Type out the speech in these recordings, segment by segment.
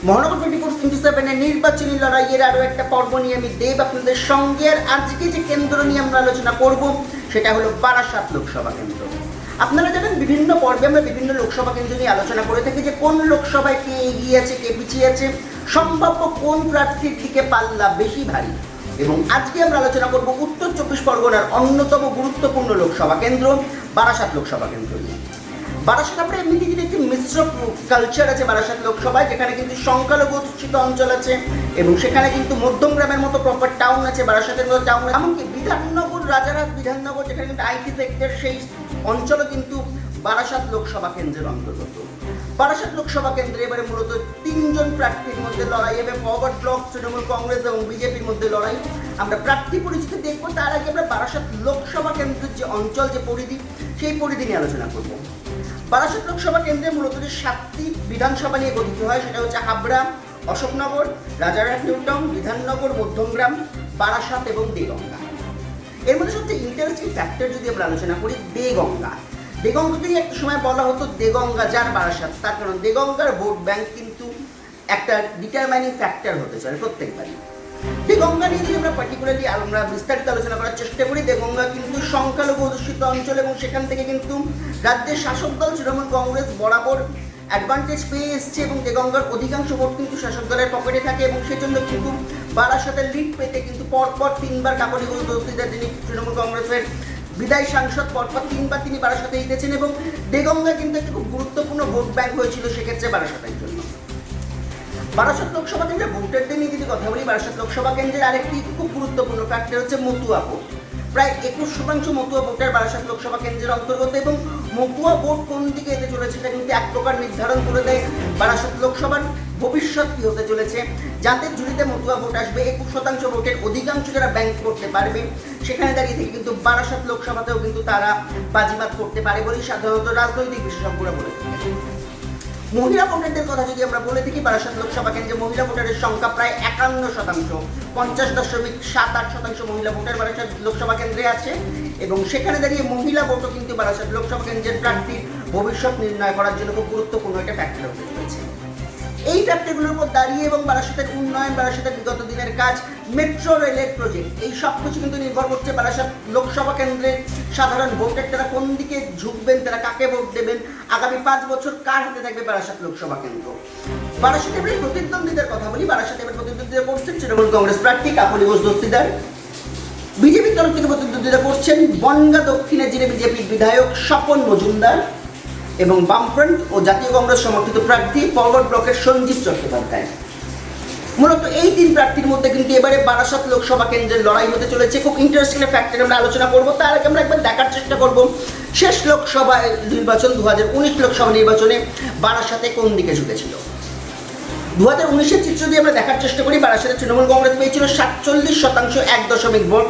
মহানগর 24/27 নির্বাচনী লড়াইয়ের আরও একটা পর্ব নিয়ে আমি দেব আপনাদের সঙ্গে। আর আজকে যে কেন্দ্র নিয়ে আমরা আলোচনা করব সেটা হলো বারাসাত লোকসভা কেন্দ্র। আপনারা জানেন বিভিন্ন পর্বে আমরা বিভিন্ন লোকসভা কেন্দ্র নিয়ে আলোচনা করে থাকি যে কোন লোকসভায় কে এগিয়ে আছে, কে পিছিয়ে আছে, সম্ভাব্য কোন প্রার্থীর দিকে পাল্লা বেশি ভারী। এবং আজকে আমরা আলোচনা করব উত্তর 24 পরগনার অন্যতম গুরুত্বপূর্ণ লোকসভা কেন্দ্র বারাসাত লোকসভা কেন্দ্র নিয়ে। বারাসাত আমরা এমনিতে কিন্তু একটি মিশ্র কালচার আছে বারাসাত লোকসভায়, যেখানে কিন্তু সংখ্যালঘু অধ্যুষিত অঞ্চল আছে এবং সেখানে কিন্তু মধ্যমগ্রামের মতো প্রপার টাউন আছে, বারাসাতের মতো টাউন, এমনকি বিধাননগর, রাজারহাট বিধাননগর যেখানে কিন্তু আইটি সেক্টর, সেই অঞ্চলও কিন্তু বারাসাত লোকসভা কেন্দ্রের অন্তর্গত। বারাসাত লোকসভা কেন্দ্রে এবারে মূলত তিনজন প্রার্থীর মধ্যে লড়াই হবে, ফরওয়ার্ড ব্লক, তৃণমূল কংগ্রেস এবং বিজেপির মধ্যে লড়াই। আমরা প্রার্থী পরিচিতি দেখবো, তার আগে আমরা বারাসাত লোকসভা কেন্দ্রের যে অঞ্চল, যে পরিধি, সেই পরিধি নিয়ে আলোচনা করবো। বারাসাত লোকসভা কেন্দ্রে মূলত যে 7টি বিধানসভা নিয়ে গঠিত হয় সেটা হচ্ছে হাবড়া, অশোকনগর, রাজারহাট নিউ টাউন, বিধাননগর, মধ্যমগ্রাম, বারাসাত এবং দেগঙ্গা। এর মধ্যে সবচেয়ে ইন্টারেস্টিং ফ্যাক্টর যদি আমরা আলোচনা করি দেগঙ্গা। দেগঙ্গাকেই একটা সময় বলা হতো দেগঙ্গা যার বারাসাত, তার কারণ দেগঙ্গার ভোট ব্যাংক কিন্তু একটা ডিটারমাইনিং ফ্যাক্টর হতে চলে প্রত্যেকবারই। দেগঙ্গা নিয়ে যদি আমরা পার্টিকুলারলি আমরা বিস্তারিত আলোচনা করার চেষ্টা করি, দেগঙ্গা কিন্তু সংখ্যালঘু অধ্যুষিত অঞ্চল এবং সেখান থেকে কিন্তু রাজ্যের শাসক দল তৃণমূল কংগ্রেস বরাবর অ্যাডভান্টেজ পেয়ে এসছে এবং দেগঙ্গার অধিকাংশ ভোট কিন্তু শাসক দলের পকেটে থাকে এবং সেজন্য কিন্তু বারাসাতের লিড পেতে কিন্তু পরপর 3বার কাকলি ঘোষ দস্তিদার, যিনি তৃণমূল কংগ্রেসের বিদায়ী সাংসদ, পরপর 3বার তিনি বারাসাতে জিতেছেন এবং দেগঙ্গা কিন্তু একটা খুব গুরুত্বপূর্ণ ভোট ব্যাংক হয়েছিল সেক্ষেত্রে বারাসাতের জন্য। বারাসাত লোকসভা কেন্দ্রে ভোটারদের নিয়ে যদি কথা বলি, বারাসাত লোকসভা কেন্দ্রের আরেকটি খুব গুরুত্বপূর্ণ ফ্যাক্টর হচ্ছে মতুয়া ভোট। প্রায় 21% মতুয়া ভোটার বারাসাত লোকসভা কেন্দ্রের অন্তর্গত এবং মতুয়া ভোট কোন দিকে যেতে চলেছে সেটা কিন্তু এক প্রকার নির্ধারণ করে দেয় বারাসাত লোকসভার ভবিষ্যৎ কি হতে চলেছে। যাদের ঝুলিতে মতুয়া ভোট আসবে, 21% ভোটের অধিকাংশ যারা ব্যাংক করতে পারবে, সেখানে দাঁড়িয়ে থেকে কিন্তু বারাসাত লোকসভাতেও কিন্তু তারা বাজিমাত করতে পারে বলেই সাধারণত রাজনৈতিক বিশেষজ্ঞরা বলে থাকেন। মহিলা ভোটারদের কথা যদি আমরা বলে থাকি, বারাসাত লোকসভা কেন্দ্রে মহিলা ভোটারের সংখ্যা প্রায় 51%, 50.78% মহিলা ভোটার বারাসাত লোকসভা কেন্দ্রে আছে এবং সেখানে দাঁড়িয়ে মহিলা ভোটও কিন্তু বারাসাত লোকসভা কেন্দ্রের প্রার্থীর ভবিষ্যৎ নির্ণয় করার জন্য খুব গুরুত্বপূর্ণ একটা ফ্যাক্টর হতে চলেছে। এই ফ্যাক্টরগুলোর উপর দাঁড়িয়ে এবং বারাসাতের উন্নয়ন, বারাসাতের বিগত দিনের কাজ, মেট্রো রেলের প্রজেক্ট, এই সব কিছু কিন্তু নির্ভর করছে বারাসাত লোকসভা কেন্দ্রের সাধারণ ভোটার তারা কোন দিকে ঝুঁকবেন, তারা কাকে ভোট দেবেন, আগামী 5 বছর কার হাতে থাকবে বারাসাত লোকসভা কেন্দ্র। বারাসাতে এবার প্রতিদ্বন্দ্বিতার কথা বলি, বারাসাতে এবার প্রতিদ্বন্দ্বিতা করছেন তৃণমূল কংগ্রেস প্রার্থী কাকলি ঘোষ দস্তিদার, বিজেপির তরফ থেকে প্রতিদ্বন্দ্বিতা করছেন বনগাঁ দক্ষিণের যিনি বিজেপির বিধায়ক স্বপন মজুমদার এবং বামফ্রন্ট ও জাতীয় কংগ্রেস সমর্থিত প্রার্থী ফরওয়ার্ড ব্লকের সঞ্জীব চট্টোপাধ্যায়। মূলত এই 3 প্রার্থীর মধ্যে কিন্তু এবারে বারাসাত লোকসভা কেন্দ্রের লড়াই হতে চলেছে। খুব ইন্টারেস্টিং ফ্যাক্টর আমরা আলোচনা করবো। তার আগে আমরা একবার দেখার চেষ্টা করব শেষ লোকসভা নির্বাচন 2019 লোকসভা নির্বাচনে বারাসাতে কোন দিকে ঝুঁকেছিল। 2019-এর চিত্র দিয়ে আমরা দেখার চেষ্টা করি, বারাসাতে তৃণমূল কংগ্রেস পেয়েছিল 47%, 1 ভোট।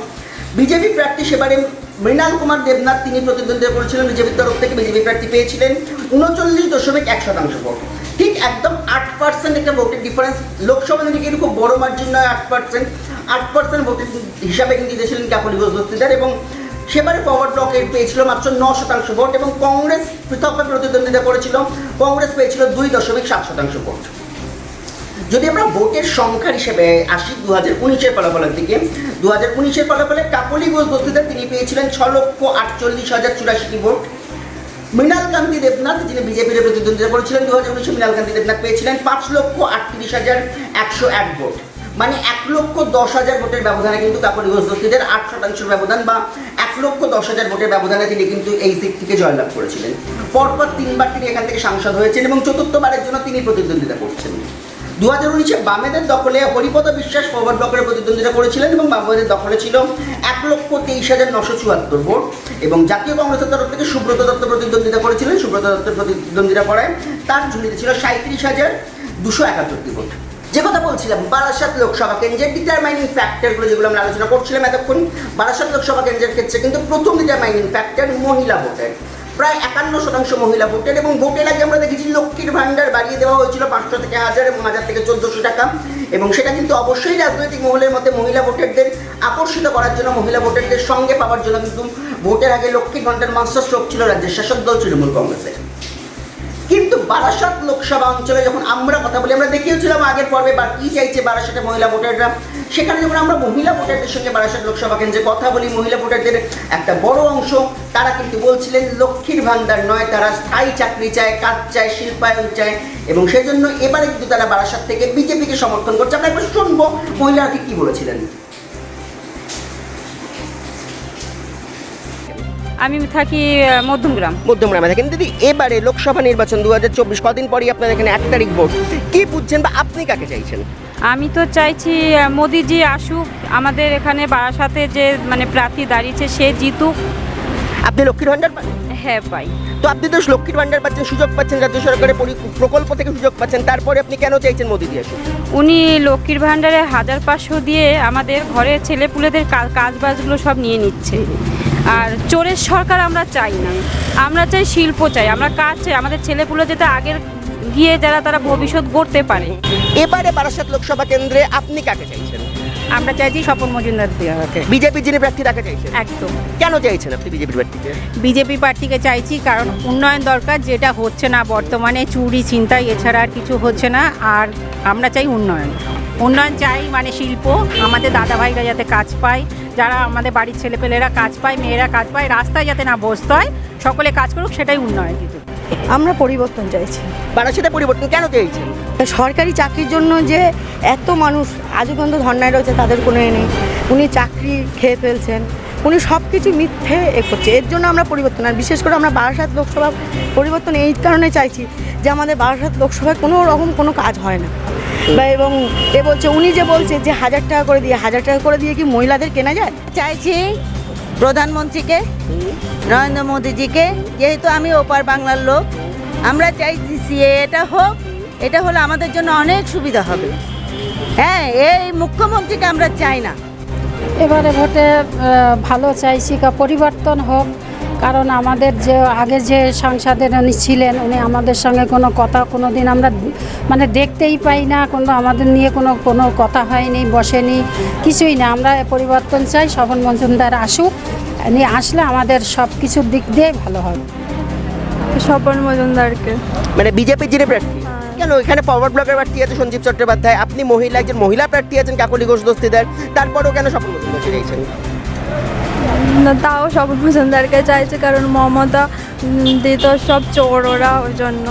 বিজেপি প্রার্থী সেবারে মৃণাল কুমার দেবনাথ, তিনি প্রতিদ্বন্দ্বিতা করেছিলেন বিজেপির তরফ থেকে, বিজেপি প্রার্থী পেয়েছিলেন 39.1% ভোট। ঠিক একদম 8% একটা ভোটের ডিফারেন্স। লোকসভা থেকে কিন্তু খুব বড় মার্জিন নয়, 8% ভোটের হিসাবে কিন্তু জিতেছিলেন কাকলি ঘোষ দস্তিদার এবং সেবারে ফরওয়ার্ড ব্লকের পেয়েছিল মাত্র 9% ভোট এবং কংগ্রেস পৃথকভাবে প্রতিদ্বন্দ্বিতা করেছিল, কংগ্রেস পেয়েছিল 2.7% ভোট। যদি আমরা ভোটের সংখ্যার হিসেবে আসি 2019-এর ফলাফলের দিকে, 2019-এর ফলাফলে কাকলি ঘোষ দস্তিদার তিনি পেয়েছিলেন 6,48,084 ভোট। মৃণাল কান্তি দেবনাথ, যিনি বিজেপির প্রতিদ্বন্দ্বিতা করেছিলেন 2019-এ, মৃণাল কান্তি দেবনাথ পেয়েছিলেন 5,38,101 ভোট। মানে 1,10,000 ভোটের ব্যবধানে কিন্তু কাকলি ঘোষ দস্তিদার 8% ব্যবধান বা 1,10,000 ভোটের ব্যবধানে তিনি কিন্তু এই সিট থেকে জয়লাভ করেছিলেন। পরপর 3বার তিনি এখান থেকে সাংসদ হয়েছেন এবং 4র্থবারের জন্য তিনি প্রতিদ্বন্দ্বিতা করছেন। 2019-এ বামেদের দখলে হরিপদ বিশ্বাস ফরওয়ার্ড ব্লকের প্রতিদ্বন্দ্বিতা করেছিলেন এবং বামেদের দখলে ছিল 1,23,974 ভোট এবং জাতীয় কংগ্রেসের তরফ থেকে সুব্রত দত্ত প্রতিদ্বন্দ্বিতা করেছিলেন। সুব্রত দত্তের প্রতিদ্বন্দ্বিতা করায় তার ঝুলিতে ছিল 37,271 ভোট। যে কথা বলছিলাম, বারাসাত লোকসভা কেন্দ্রের ডিটারমাইনিং ফ্যাক্টরগুলো যেগুলো আমরা আলোচনা করছিলাম এতক্ষণ, বারাসাত লোকসভা কেন্দ্রের ক্ষেত্রে কিন্তু প্রথম ডিটারমাইনিং ফ্যাক্টর মহিলা ভোটার। প্রায় 51% মহিলা ভোটের এবং ভোটের আগে আমরা দেখেছি লক্ষ্মীর ভান্ডার বাড়িয়ে দেওয়া হয়েছিল 500 থেকে 1000 এবং 1000 থেকে 1400 টাকা এবং সেটা কিন্তু অবশ্যই রাজনৈতিক মহলের মতে মহিলা ভোটারদের আকর্ষিত করার জন্য, মহিলা ভোটারদের সঙ্গে পাওয়ার জন্য কিন্তু ভোটের আগে লক্ষ্মীর ভান্ডার মাস্টার স্ট্রোক ছিল রাজ্যের শাসক দল তৃণমূল কংগ্রেসের। কিন্তু বারাসাত লোকসভা অঞ্চলে যখন আমরা কথা বলি, আমরা দেখিয়েছিলাম আগের পর্বে বা কি চাইছে বারাসাতে মহিলা ভোটাররা, সেখানে যখন আমরা মহিলা ভোটারদের সঙ্গে বারাসাত লোকসভা কেন্দ্রে কথা বলি, মহিলা ভোটারদের একটা বড় অংশ তারা কিন্তু বলছিলেন লক্ষ্মীর ভান্ডার নয়, তারা স্থায়ী চাকরি চায়, কাজ চায়, শিল্পায়ন চায়, এবং সেজন্য এবারে কিন্তু তারা বারাসাত থেকে বিজেপিকে সমর্থন করছে। আমরা একবার শুনবো মহিলারা ঠিক কি বলেছিলেন। আমি থাকি মধ্যমগ্রামে থাকেন। দিদি, এবারে লোকসভা নির্বাচন 2024, কদিন পরই আপনার এখানে 1 তারিখ ভোট, কি বুঝছেন বা আপনি কাকে চাইছেন? আমি তো চাইছি মোদিজি আসুক, আমাদের এখানে বারাসাতে যে মানে প্রার্থী দাঁড়িয়েছে সে জিতুক। আপনি লক্ষ্মীর ভান্ডার পান? হ্যাঁ পাই। তো আপনি তো লক্ষ্মীর ভান্ডার পাচ্ছেন, সুযোগ পাচ্ছেন, রাজ্য সরকারের প্রকল্প থেকে সুযোগ পাচ্ছেন, তারপরে আপনি কেন চাইছেন মোদিজি আসুক? উনি লক্ষ্মীর ভান্ডারে 1500 দিয়ে আমাদের ঘরের ছেলেপুলেদের কাজবাজগুলো সব নিয়ে নিচ্ছে। আর চোরের সরকার আমরা চাই না, আমরা চাই শিল্প চাই, আমরা কাজ চাই, আমাদের ছেলেপুলে যাতে আগের গিয়ে যারা তারা ভবিষ্যৎ গড়তে পারে। এবারে বারাসাত লোকসভা কেন্দ্রে আপনি কাকে চাইছেন? আমরা চাইছি স্বপন মজুমদার দেওয়াকে। বিজেপি যিনি প্রার্থী তাকে চাইছেন? একদম। কেন চাইছেন আপনি বিজেপি প্রার্থীকে? বিজেপি প্রার্থীকে চাইছি কারণ উন্নয়ন দরকার, যেটা হচ্ছে না বর্তমানে, চুরি ছিনতাই এছাড়া আর কিছু হচ্ছে না। আর আমরা চাই উন্নয়ন চাই, মানে শিল্প, আমাদের দাদাভাইরা যাতে কাজ পায়, যারা আমাদের বাড়ির ছেলেপেলেরা কাজ পায়, মেয়েরা কাজ পায়, রাস্তায় যাতে না বসতে হয়, সকলে কাজ করুক, সেটাই উন্নয়ন। কিন্তু আমরা পরিবর্তন চাইছি। বারাসাতে পরিবর্তন কেন চাইছেন? সরকারি চাকরির জন্য যে এত মানুষ আজও পর্যন্ত ধর্নায় রয়েছে, তাদের কোনো নেই। উনি চাকরি খেয়ে ফেলছেন, উনি সব কিছু মিথ্যে করছে। এর জন্য আমরা পরিবর্তন, আর বিশেষ করে আমরা বারাসাত লোকসভা পরিবর্তন এই কারণে চাইছি যে আমাদের বারাসাত লোকসভায় কোনো রকম কোনো কাজ হয় না। এবং উনি যে বলছে যে 1000 টাকা করে দিয়ে কি মহিলাদের কেনা যায়? চাইছি প্রধানমন্ত্রীকে, নরেন্দ্র মোদীজিকে, যেহেতু আমি ওপার বাংলার লোক, আমরা চাইছি এটা হোক। এটা হলে আমাদের জন্য অনেক সুবিধা হবে। হ্যাঁ, এই মুখ্যমন্ত্রীকে আমরা চাই না। এবারে ভোটে ভালো চাইছি, পরিবর্তন হোক, কারণ আমাদের যে আগে যে সাংসদের উনি ছিলেন, উনি আমাদের সঙ্গে কোনো দিন আমরা মানে দেখতেই পাই না, আমাদের নিয়ে কোনো কথা হয়নি, বসেনি, কিছুই না। আমরা পরিবর্তন চাই, স্বপন মজুমদার আসুক, উনি আসলে আমাদের সব কিছুর দিক দিয়ে ভালো হবে। স্বপন মজুমদারকে। মানে বিজেপি যিনি প্রার্থী? কেন? এখানে ফরওয়ার্ড ব্লকের প্রার্থী আছে সঞ্জীব চট্টোপাধ্যায়, আপনি মহিলা, একজন মহিলা প্রার্থী আছেন কাকলি ঘোষ দস্তিদার, তারপরেও কেন স্বপন মজুমদারকে চাইছেন? তাও স্বপন মজুমদারকে চাইছে কারণ মমতা দিত সব চোর ওরা, ওই জন্য।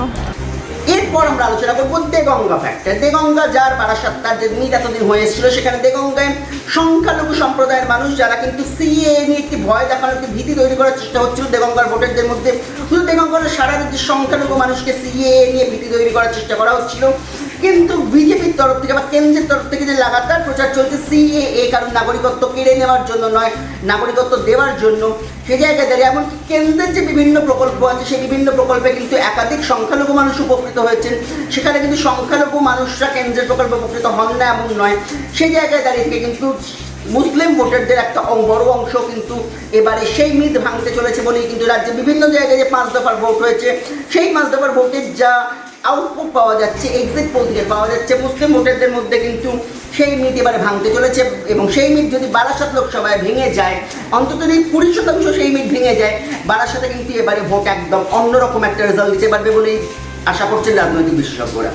এরপর আমরা আলোচনা করবো দেগঙ্গা ফ্যাক্টর। দেগঙ্গা যার বারাসাত, তার যে মিট এতদিন হয়ে এসেছিল, সেখানে দেগঙ্গায় সংখ্যালঘু সম্প্রদায়ের মানুষ যারা কিন্তু সিএ নিয়ে একটি ভয় দেখানোর, একটি ভীতি তৈরি করার চেষ্টা হচ্ছিল দেগঙ্গার ভোটারদের মধ্যে। শুধু দেগঙ্গার সারা রাজ্যের সংখ্যালঘু মানুষকে সিএ নিয়ে ভীতি তৈরি করার চেষ্টা করা হচ্ছিল, কিন্তু বিজেপির তরফ থেকে বা কেন্দ্রের তরফ থেকে যে লাগাতার প্রচার চলছে সিএএ কারণ নাগরিকত্ব কেড়ে নেওয়ার জন্য নয়, নাগরিকত্ব দেওয়ার জন্য, সে জায়গায় দাঁড়িয়ে এমনকি কেন্দ্রের যে বিভিন্ন প্রকল্প আছে সেই বিভিন্ন প্রকল্পে কিন্তু একাধিক সংখ্যালঘু মানুষ উপকৃত হয়েছেন, সেখানে কিন্তু সংখ্যালঘু মানুষরা কেন্দ্রের প্রকল্পে উপকৃত হন না এমন নয়। সেই জায়গায় দাঁড়িয়ে থেকে কিন্তু মুসলিম ভোটারদের একটা বড় অংশ কিন্তু এবারে সেই মিথ ভাঙতে চলেছে বলেই কিন্তু রাজ্যে বিভিন্ন জায়গায় যে 5 দফার ভোট হয়েছে, সেই 5 দফার ভোটের যা আউটপুট পাওয়া যাচ্ছে, এক্সিট পোল থেকে পাওয়া যাচ্ছে, মুসলিম ভোটারদের মধ্যে কিন্তু সেই মিথ এবারে ভাঙতে চলেছে। এবং সেই মিথ যদি বারাসাত লোকসভায় ভেঙে যায়, অন্তত যদি 20% সেই মিথ ভেঙে যায়, বারাসাতে কিন্তু এবারে ভোট একদম অন্যরকম একটা রেজাল্ট দিতে পারবে বলেই আশা করছেন রাজনৈতিক বিশেষজ্ঞরা।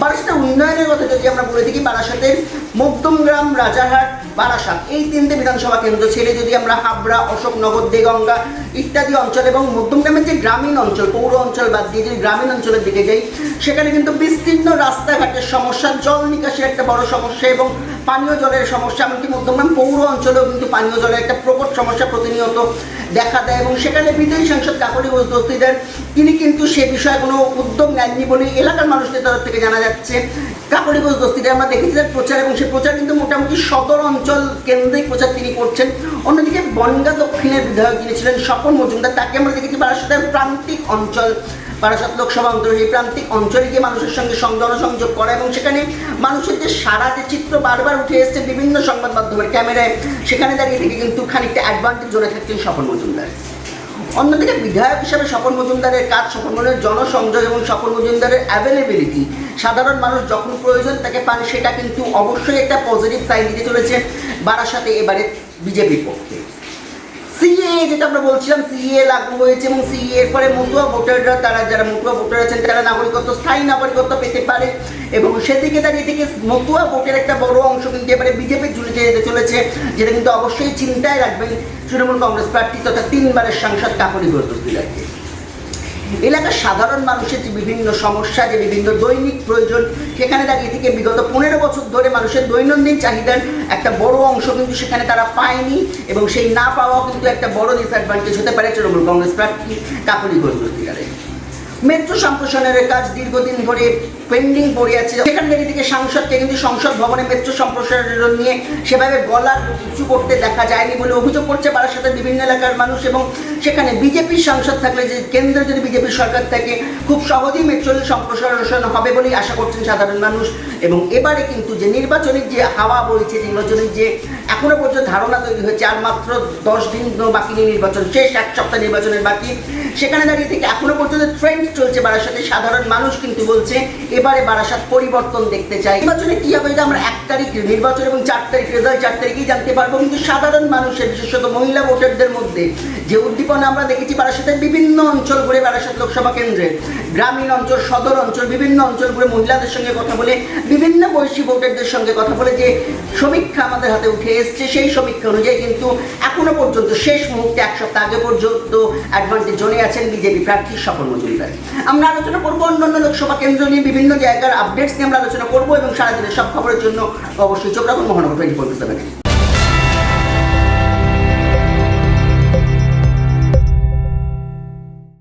বারাসাতের উন্নয়নের কথা যদি আমরা বলে থাকি, বারাসাতের মধ্যমগ্রাম, রাজারহাট, বারাসাত এই 3টে বিধানসভা কেন্দ্র ছেড়ে যদি আমরা হাবড়া, অশোকনগর, দেগঙ্গা ইত্যাদি অঞ্চল এবং মধ্যমগ্রামের যে গ্রামীণ অঞ্চল, পৌর অঞ্চল বাদ দিয়ে যদি গ্রামীণ অঞ্চলের দিকে যাই, সেখানে কিন্তু বিস্তীর্ণ রাস্তাঘাটের সমস্যা, জল নিকাশের একটা বড় সমস্যা এবং পানীয় জলের সমস্যা, এমনকি মধ্যমগ্রাম পৌর অঞ্চলেও কিন্তু পানীয় জলের একটা প্রকট সমস্যা প্রতিনিয়ত দেখা দেয়। এবং সেখানে বিজয়ী সাংসদ কাকলি ঘোষ দস্তিদার, তিনি কিন্তু সে বিষয়ে কোনো উদ্যোগ নেননি বলে এলাকার মানুষদের তরফ থেকে জানা যাচ্ছে। কাকলি ঘোষ দস্তিদার আমরা দেখেছি তার প্রচার, এবং সেই প্রচার কিন্তু মোটামুটি সদর অঞ্চল কেন্দ্রিক প্রচার তিনি করছেন। অন্যদিকে বনগাঁ দক্ষিণের বিধায়ক যিনি ছিলেন স্বপন মজুমদার, তাকে আমরা দেখেছি বারাসাতের প্রান্তিক অঞ্চল, বারাসাত লোকসভা অন্তর্গত সেই প্রান্তিক অঞ্চলে গিয়ে মানুষের সঙ্গে জনসংযোগ করা, এবং সেখানে মানুষের যে সারা যে চিত্র বারবার উঠে এসছে বিভিন্ন সংবাদ মাধ্যমের ক্যামেরায়, সেখানে দাঁড়িয়ে থেকে কিন্তু খানিকটা অ্যাডভান্টেজ জোরে থাকছেন স্বপন মজুমদার। অন্যদিকে বিধায়ক হিসাবে স্বপন মজুমদারের কাজ, স্বপন মজুমদারের জনসংযোগ এবং স্বপন মজুমদারের অ্যাভেলেবিলিটি, সাধারণ মানুষ যখন প্রয়োজন তাকে পান, সেটা কিন্তু অবশ্যই একটা পজিটিভ সাইন দিতে চলেছে বারাসাতে এবারে বিজেপির পক্ষে। সিএ যেটা আমরা বলছিলাম, সিএ লাগু হয়েছে এবং সিএ এর ফলে মতুয়া ভোটাররা, তারা যারা মতুয়া ভোটার আছেন তারা নাগরিকত্ব, স্থায়ী নাগরিকত্ব পেতে পারে এবং সেদিকে দাঁড়িয়ে থেকে মতুয়া ভোটের একটা বড় অংশ কিন্তু এবারে বিজেপি ঝুলে যেতে চলেছে, যেটা কিন্তু অবশ্যই চিন্তায় রাখবেন তৃণমূল কংগ্রেস প্রার্থী তথা 3 বারের সাংসদ কাকলি ঘোষদস্তিদারকে। এলাকার সাধারণ মানুষের যে বিভিন্ন সমস্যা, যে বিভিন্ন দৈনিক প্রয়োজন, সেখানে দাঁড়িয়ে থেকে বিগত 15 বছর ধরে মানুষের দৈনন্দিন চাহিদার একটা বড় অংশ কিন্তু সেখানে তারা পায়নি এবং সেই না পাওয়াও কিন্তু একটা বড় ডিসঅ্যাডভান্টেজ হতে পারে তৃণমূল কংগ্রেস প্রার্থী কাকলি ঘোষদস্তিদারের। মেট্রো সম্প্রসারণের কাজ দীর্ঘদিন ধরে পেন্ডিং পড়ে আছে, সেখান থেকে সাংসদকে কিন্তু সংসদ ভবনে মেট্রো সম্প্রসারণ নিয়ে সেভাবে গলার উঁচু করতে দেখা যায়নি বলে অভিযোগ করছে বারাসাতের বিভিন্ন এলাকার মানুষ। এবং সেখানে বিজেপির সাংসদ থাকলে, যে কেন্দ্রে যদি বিজেপির সরকার থাকে, খুব সহজেই মেট্রো সম্প্রসারণ হবে বলেই আশা করছেন সাধারণ মানুষ। এবং এবারে কিন্তু যে নির্বাচনের যে হাওয়া বইছে, নির্বাচনের যে এখনো পর্যন্ত ধারণা তৈরি হয়েছে আর মাত্র 10 দিন বাকি নিয়ে নির্বাচন শেষ, 1 সপ্তাহ নির্বাচনের বাকি, সেখানে দাঁড়িয়ে থেকে এখনো পর্যন্ত ট্রেন্ড চলছে বারাসাতে। সাধারণ মানুষ কিন্তু বলছে এবারে বারাসাত পরিবর্তন দেখতে চাই। নির্বাচনে কি হবে এটা আমরা 1 তারিখ নির্বাচন এবং 4 তারিখ রেজাল্ট 4 তারিখেই জানতে পারবো। কিন্তু সাধারণ মানুষের, বিশেষত মহিলা ভোটারদের মধ্যে যে উদ্দীপনা আমরা দেখেছি বারাসাতের বিভিন্ন অঞ্চল ঘুরে, বারাসাত লোকসভা কেন্দ্রের গ্রামীণ অঞ্চল, সদর অঞ্চল, বিভিন্ন অঞ্চল ঘুরে মহিলাদের সঙ্গে কথা বলে, বিভিন্ন বয়সী ভোটারদের সঙ্গে কথা বলে যে সমীক্ষা আমাদের হাতে উঠে এসছে, সেই সমীক্ষা অনুযায়ী কিন্তু এখনো পর্যন্ত শেষ মুহূর্তে 1 সপ্তাহ আগে পর্যন্ত অ্যাডভান্টেজ জোনে আছেন বিজেপি প্রার্থী স্বপন মজুমদার। আমরা আলোচনা করবো অন্যান্য লোকসভা কেন্দ্র নিয়ে, বিভিন্ন জায়গার আপডেটস নিয়ে আমরা আলোচনা করবো এবং সারাদিনের সব খবরের জন্য অবশ্যই চোখ রাখুন মহানগর 24/7।